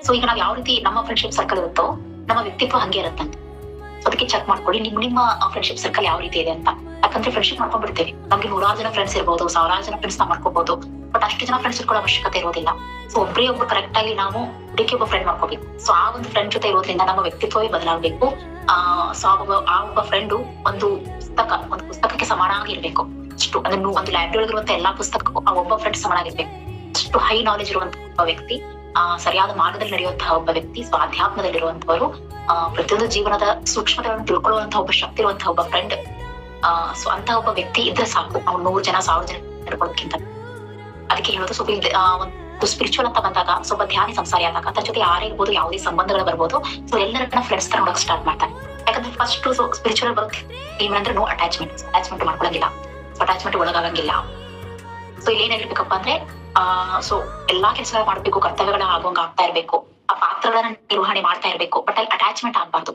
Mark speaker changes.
Speaker 1: So ಈಗ ನಾವ್ ಯಾವ ರೀತಿ ನಮ್ಮ ಫ್ರೆಂಡ್ಶಿಪ್ ಸರ್ಕಲ್ ಇರುತ್ತೋ ನಮ್ಮ ವ್ಯಕ್ತಿತ್ವ ಹಂಗೆ ಇರುತ್ತಂತೆ. ಅದಕ್ಕೆ ಚೆಕ್ ಮಾಡ್ಕೊಳ್ಳಿ ನಿಮ್ಮ ಫ್ರೆಂಡ್ಶಿಪ್ ಸರ್ಕಲ್ ಯಾವ ರೀತಿ ಇದೆ ಅಂತ. ಯಾಕಂದ್ರೆ ಫ್ರೆಂಡ್ಶಿಪ್ ಮಾಡ್ಕೊಂಡ್ಬಿಡ್ತೇವೆ, ನಮ್ಗೆ 100 ಜನ ಫ್ರೆಂಡ್ಸ್ ಇರ್ಬೋದು, 1000 ಜನ ಫ್ರೆಂಡ್ಸ್ ನ ಮಾಡ್ಕೋಬಹುದು, ಬಟ್ ಅಷ್ಟು ಜನ ಫ್ರೆಂಡ್ಸ್ ಇಟ್ಕೊಳ್ಳೋ ಅವಶ್ಯಕತೆ ಇರೋದಿಲ್ಲ. ಸೊ ಒಬ್ಬರೇ ಒಬ್ರು ಕರೆಕ್ಟ್ ಆಗಿ ನಾವು ಹುಡುಕಿ ಒಬ್ಬ ಫ್ರೆಂಡ್ ಮಾಡ್ಕೋಬೇಕು. ಸೊ ಆ ಒಂದು ಫ್ರೆಂಡ್ ಜೊತೆ ಇರೋದ್ರಿಂದ ನಮ್ಮ ವ್ಯಕ್ತಿತ್ವವೇ ಬದಲಾಗಬೇಕು. ಸೊ ಆ ಒಬ್ಬ ಫ್ರೆಂಡು ಒಂದು ಪುಸ್ತಕಕ್ಕೆ ಸಮಾನಾಗಿರ್ಬೇಕು. ಅಷ್ಟು ಅದನ್ನು ಒಂದು ಲೈಬ್ರರಿ ಒಳಗಿರುವಂತ ಎಲ್ಲಾ ಪುಸ್ತಕಕ್ಕೂ ಆ ಒಬ್ಬ ಫ್ರೆಂಡ್ ಸಮಾನಾಗಿರ್ಬೇಕು. ಅಷ್ಟು ಹೈ ನಾಲೆಜ್ ಇರುವಂತಹ ಒಬ್ಬ ವ್ಯಕ್ತಿ, ಸರಿಯಾದ ಮಾರ್ಗದಲ್ಲಿ ನಡೆಯುವಂತಹ ಒಬ್ಬ ವ್ಯಕ್ತಿ, ಸೊ ಅಧ್ಯಾತ್ಮದಲ್ಲಿರುವಂತವರು, ಪ್ರತಿಯೊಂದು ಜೀವನದ ಸೂಕ್ಷ್ಮತೆಗಳನ್ನು ತಿಳ್ಕೊಳ್ಳುವಂತಹ ಒಬ್ಬ ಶಕ್ತಿ ಇರುವಂತಹ ಒಬ್ಬ ಫ್ರೆಂಡ್. ಸೊ ಅಂತ ಒಬ್ಬ ವ್ಯಕ್ತಿ ಇದ್ರೆ ಸಾಕು, ಅವ್ನು 100 ಜನ 1000 ಜನ ನಡ್ಕೊಳ್ಳೋದಕ್ಕಿಂತ. ಅದಕ್ಕೆ ಹೇಳೋದು ಸ್ವಲ್ಪ ಒಂದು ಸ್ಪಿರಿಚುವಲ್ ಅಂತ ಬಂದಾಗ, ಸ್ವಲ್ಪ ಧ್ಯಾನ ಸಂಸಾರಿ ಆದಾಗ ತನ್ನ ಜೊತೆ ಯಾರೇ ಇರ್ಬೋದು, ಯಾವುದೇ ಸಂಬಂಧಗಳು ಬರ್ಬೋದು, ಸೊ ಎಲ್ಲರನ್ನ ಫ್ರೆಂಡ್ಸ್ ತರ ನೋಡಕ್ ಸ್ಟಾರ್ಟ್ ಮಾಡ್ತಾನೆ. ಯಾಕಂದ್ರೆ ಫಸ್ಟ್ ಸ್ಪಿರಿಚುವಲ್ ಬರುತ್ತೆ ಏನಂದ್ರೆ ನೋ ಅಟ್ಯಾಚ್ಮೆಂಟ್ ಮಾಡ್ಕೊಳಂಗಿಲ್ಲ, ಅಟ್ಯಾಚ್ಮೆಂಟ್ ಒಳಗಾಗಂಗಿಲ್ಲ. ಸೊ ಇಲ್ಲಿ ಏನಾಗಿರ್ಬೇಕಪ್ಪ ಅಂದ್ರೆ ಸೊ ಎಲ್ಲಾ ಕೆಲಸಗಳು ಮಾಡ್ಬೇಕು, ಕರ್ತವ್ಯಗಳ ಆಗುವಂಗ ಆಗ್ತಾ ಇರ್ಬೇಕು, ಆ ಪಾತ್ರಗಳನ್ನ ನಿರ್ವಹಣೆ ಮಾಡ್ತಾ ಇರ್ಬೇಕು, ಬಟ್ ಅಲ್ಲಿ ಅಟ್ಯಾಚ್ಮೆಂಟ್ ಆಗ್ಬಾರ್ದು.